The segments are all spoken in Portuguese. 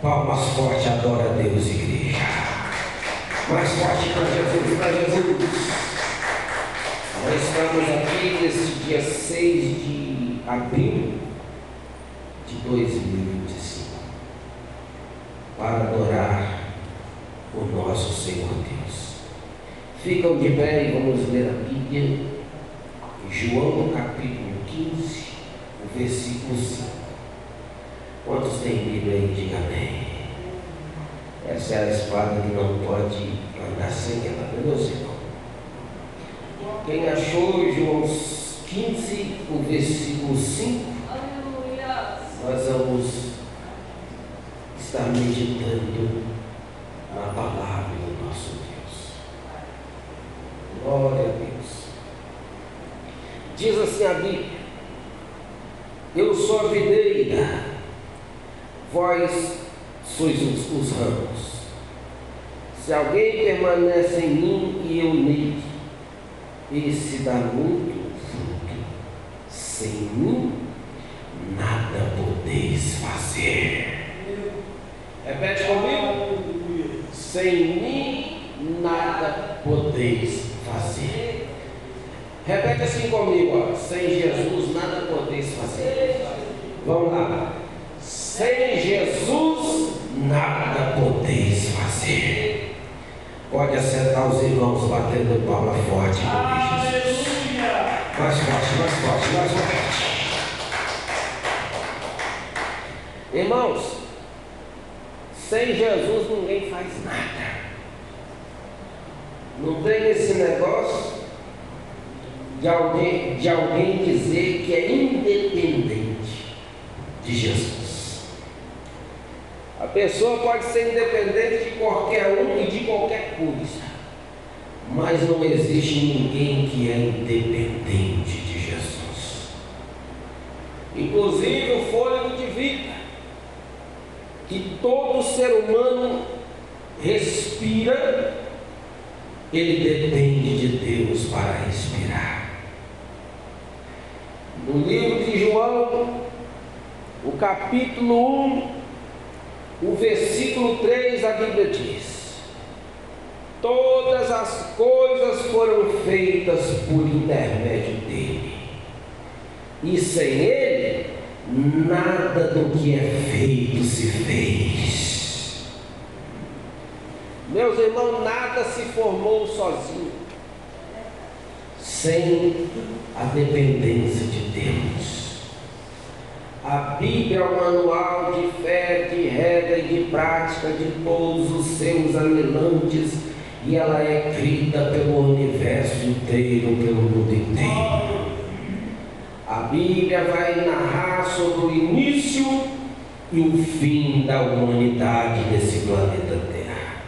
Palmas forte, adora a Deus, igreja. Mais forte para Jesus, para Jesus. Nós estamos aqui nesse dia 6 de abril de 2025 para adorar o nosso Senhor Deus. Ficam de pé e vamos ler a Bíblia, João capítulo 15, o versículo 5. Quantos têm Bíblia aí? Diga amém. Essa é a espada que não pode andar sem ela, meu irmão. Quem achou João 15, o versículo 5, nós vamos estar meditando na palavra do nosso Deus. Glória a Deus. Diz assim a Bíblia: eu sou a videira, vós sois os ramos. Se alguém permanece em mim e eu nele, esse dá muito fruto. Sem mim, nada podeis fazer. Repete comigo. Sem mim, nada podeis fazer. Repete assim comigo, ó. Sem Jesus, nada podeis fazer. Vamos lá. Sem Jesus, nada podeis fazer. Pode acertar os irmãos batendo palma forte. Mais forte, mais forte, mais forte. Irmãos, sem Jesus ninguém faz nada. Não tem esse negócio de alguém dizer que é independente de Jesus. A pessoa pode ser independente de qualquer um e de qualquer coisa, mas não existe ninguém que é independente de Jesus. Inclusive o fôlego de vida que todo ser humano respira, ele depende de Deus para respirar. No livro de João, o capítulo 1, o versículo 3, a Bíblia diz: todas as coisas foram feitas por intermédio dele, e sem ele, nada do que é feito se fez. Meus irmãos, nada se formou sozinho, sem a dependência de Deus. A Bíblia é um manual de fé, de regra e de prática de todos os seus anelantes, e ela é escrita pelo universo inteiro, pelo mundo inteiro. A Bíblia vai narrar sobre o início e o fim da humanidade desse planeta Terra.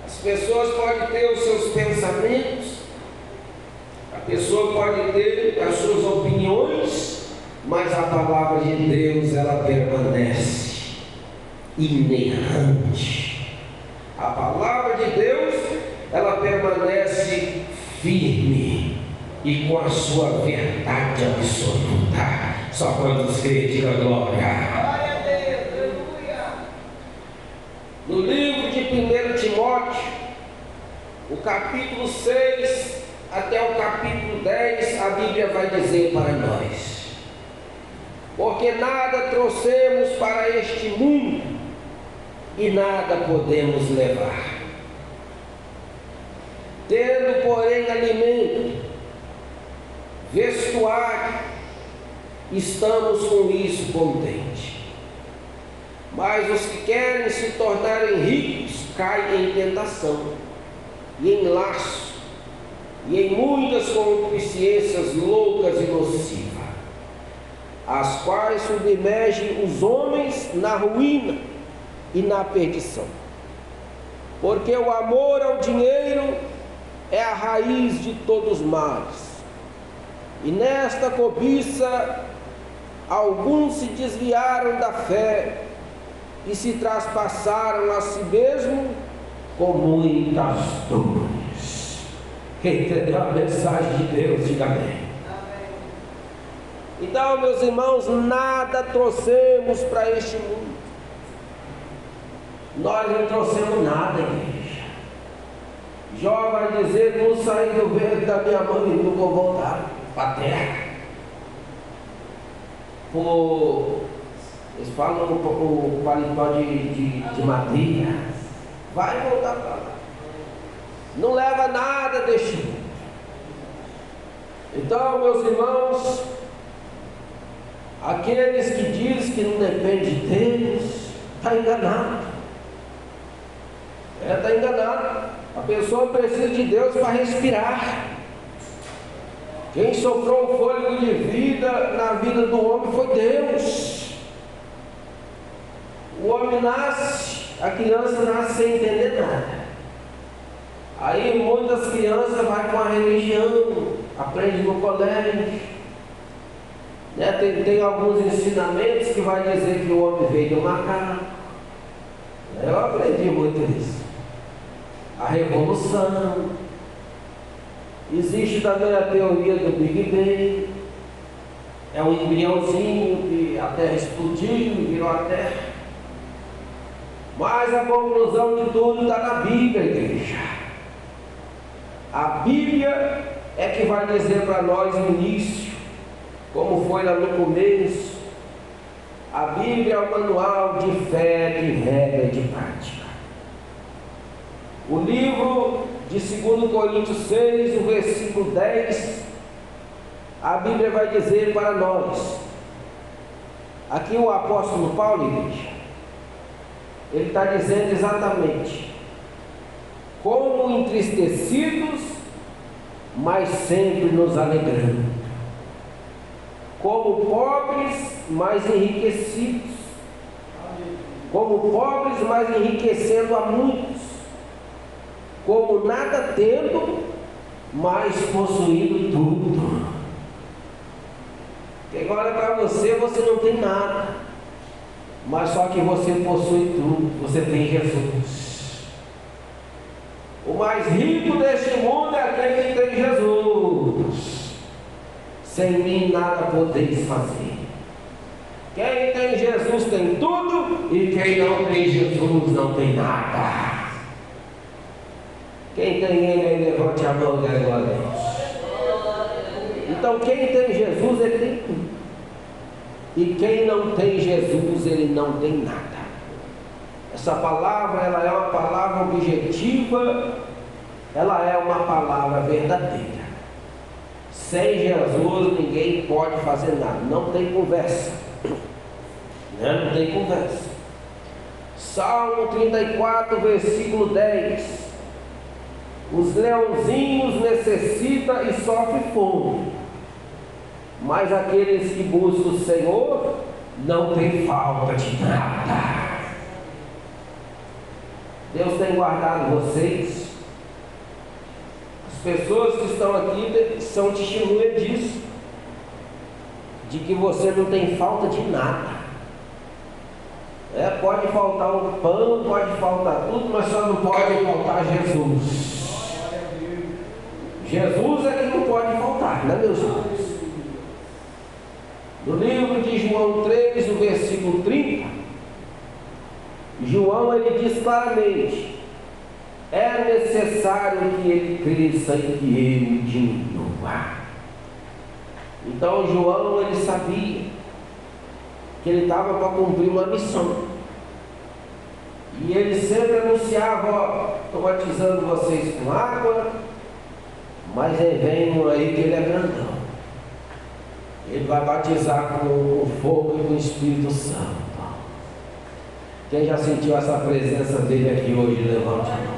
As pessoas podem ter os seus pensamentos, a pessoa pode ter as suas opiniões, mas a palavra de Deus, ela permanece inerrante. A palavra de Deus, ela permanece firme e com a sua verdade absoluta. Só quando os crentes digam glória. Glória a Deus, aleluia. No livro de 1 Timóteo, o capítulo 6 até o capítulo 10, a Bíblia vai dizer para nós: porque nada trouxemos para este mundo e nada podemos levar. Tendo, porém, alimento, vestuário, estamos com isso contentes. Mas os que querem se tornarem ricos caem em tentação, e em laço, e em muitas concupiscências loucas e nocivas, as quais submergem os homens na ruína e na perdição. Porque o amor ao dinheiro é a raiz de todos os males, e nesta cobiça alguns se desviaram da fé e se traspassaram a si mesmo com muitas dores. Quem entendeu a mensagem de Deus, diga amém. Então, meus irmãos, nada trouxemos para este mundo. Nós não trouxemos nada, igreja. Jó vai dizer: não saí do ventre da minha mãe e não vou voltar para a terra. Eles falam o paletó de madeira. Vai voltar para lá. Não leva nada deste mundo. Então, meus irmãos, aqueles que dizem que não depende de Deus, está enganado. Está enganado. A pessoa precisa de Deus para respirar. Quem soprou o fôlego de vida na vida do homem foi Deus. O homem nasce, a criança nasce sem entender nada. Aí muitas crianças vão com a religião, aprendem no colégio. Tem alguns ensinamentos que vai dizer que o homem veio do macaco. Eu aprendi muito isso. A revolução. Existe também a teoria do Big Bang. É um embriãozinho que a Terra explodiu e virou a Terra. Mas a conclusão de tudo está na Bíblia, igreja. A Bíblia é que vai dizer para nós no início, como foi lá no começo. A Bíblia é o manual de fé, de regra e de prática. O livro de 2 Coríntios 6, o versículo 10, a Bíblia vai dizer para nós. Aqui o apóstolo Paulo, igreja, ele está dizendo exatamente: como entristecidos, mas sempre nos alegrando; como pobres, mas enriquecidos; como pobres, mas enriquecendo a muitos; como nada tendo, mas possuindo tudo. Quem olha para você, você não tem nada, mas só que você possui tudo. Você tem Jesus. O mais rico deste mundo é aquele que tem Jesus. Sem mim nada podeis fazer. Quem tem Jesus tem tudo, e quem não tem Jesus não tem nada. Quem tem Ele aí, levante a mão e dê glória a Deus. Então quem tem Jesus, ele tem tudo. E quem não tem Jesus, ele não tem nada. Essa palavra, ela é uma palavra objetiva, ela é uma palavra verdadeira. Sem Jesus ninguém pode fazer nada, não tem conversa. Não tem conversa. Salmo 34, versículo 10. Os leãozinhos necessitam e sofrem fome, mas aqueles que buscam o Senhor não tem falta de nada. Deus tem guardado vocês. As pessoas que estão aqui são testemunhas disso, de que você não tem falta de nada. Pode faltar o pão, pode faltar tudo, mas só não pode faltar Jesus. Jesus é que não pode faltar, né, meus irmãos? No livro de João 3, o versículo 30, João, ele diz claramente: é necessário que ele cresça e que ele diminua. Então João, ele sabia que ele estava para cumprir uma missão, e ele sempre anunciava: estou batizando vocês com água, mas vem um aí que ele é grandão, ele vai batizar com fogo e com o Espírito Santo. Quem já sentiu essa presença dele aqui hoje, levante a mão.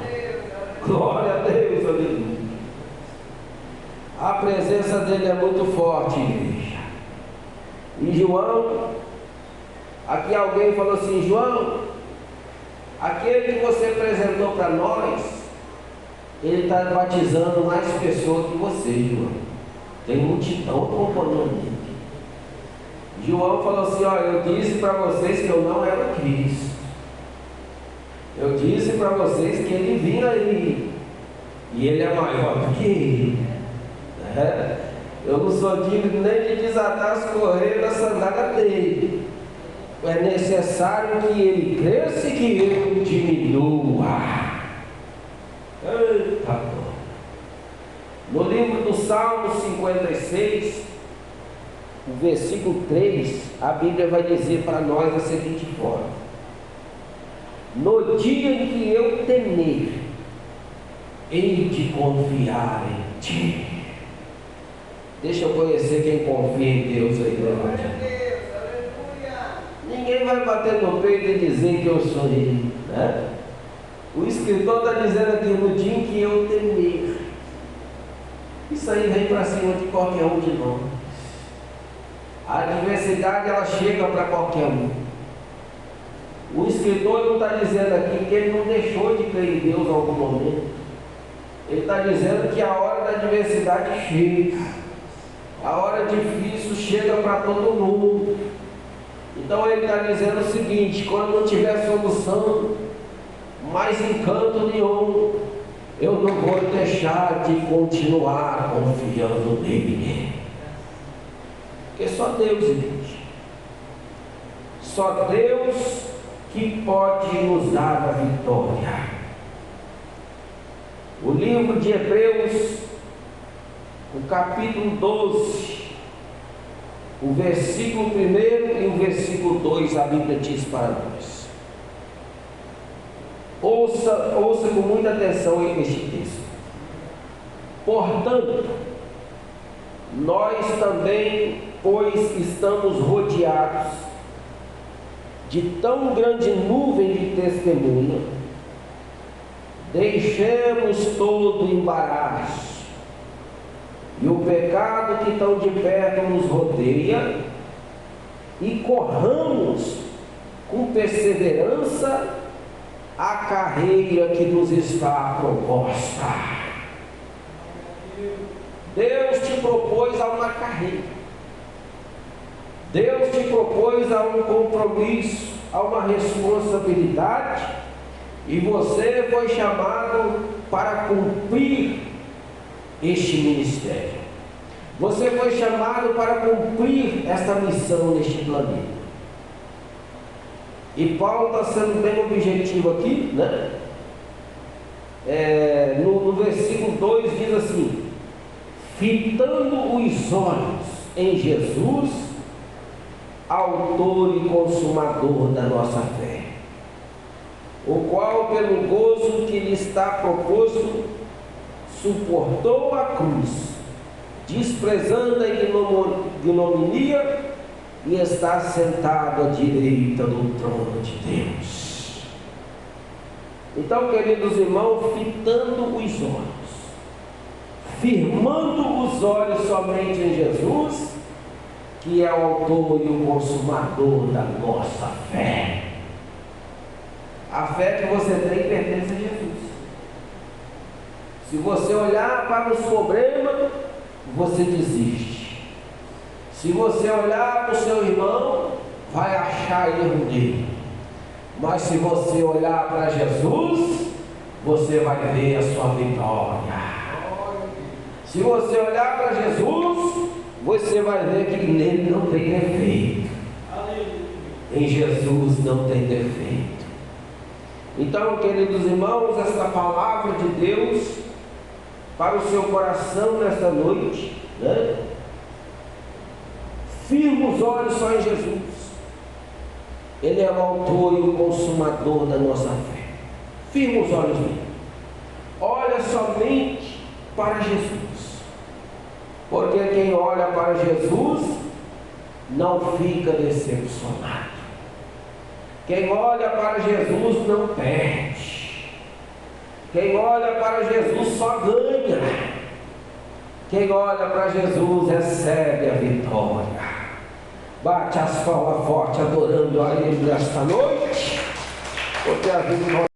Glória a Deus, aleluia. A presença dele é muito forte, igreja. E João, aqui alguém falou assim: João, aquele que você apresentou para nós, ele está batizando mais pessoas que você, João. Tem multidão acompanhando ele. João falou assim: olha, eu disse para vocês que eu não era Cristo. Eu disse para vocês que ele vinha aí, e ele é maior do que ele. Eu não sou digno nem de desatar as correias da sandália dele. é necessário que ele cresça e que eu diminua. Eita, no livro do Salmo 56, o versículo 3, a Bíblia vai dizer para nós da seguinte forma: no dia em que eu temer, hei de confiar em ti. Deixa eu conhecer quem confia em Deus aí, ninguém vai bater no peito e dizer que eu sou ele, né? O escritor está dizendo aqui: no dia em que eu temer. Isso aí vem para cima de qualquer um de nós. A adversidade, ela chega para qualquer um. O escritor não está dizendo aqui que ele não deixou de crer em Deus em algum momento. Ele está dizendo que a hora da adversidade chega. A hora difícil chega para todo mundo. Então ele está dizendo o seguinte: quando não tiver solução, mais encanto nenhum, eu não vou deixar de continuar confiando nele. Porque só Deus, gente. Só Deus que pode nos dar a vitória. O livro de Hebreus, o capítulo 12, o versículo 1 e o versículo 2, a Bíblia diz para nós. Ouça com muita atenção este texto. Portanto, nós também, pois estamos rodeados de tão grande nuvem de testemunha, deixemos todo o embaraço e o pecado que tão de perto nos rodeia e corramos com perseverança a carreira que nos está proposta. Deus te propôs a uma carreira. Deus te propôs a um compromisso, a uma responsabilidade, e você foi chamado para cumprir este ministério. Você foi chamado para cumprir esta missão neste planeta. E Paulo está sendo bem objetivo aqui, né? No versículo 2 diz assim: fitando os olhos em Jesus, autor e consumador da nossa fé, o qual, pelo gozo que lhe está proposto, suportou a cruz, desprezando a ignominia, e está sentado à direita do trono de Deus. Então, queridos irmãos, fitando os olhos, firmando os olhos somente em Jesus, que é o autor e o consumador da nossa fé. A fé que você tem pertence a Jesus. Se você olhar para os problemas, você desiste. Se você olhar para o seu irmão, vai achar erro nele. Mas se você olhar para Jesus, você vai ver a sua vitória. Se você olhar para Jesus, você vai ver que nele não tem defeito. Em Jesus não tem defeito. Então, queridos irmãos, esta palavra de Deus para o seu coração nesta noite, né? Firma os olhos só em Jesus. Ele é o autor e o consumador da nossa fé. Firma os olhos nele. Olha somente para Jesus. Porque quem olha para Jesus não fica decepcionado. Quem olha para Jesus não perde. Quem olha para Jesus só ganha. Quem olha para Jesus recebe a vitória. Bate as palmas forte, adorando a Ele nesta noite, porque a vida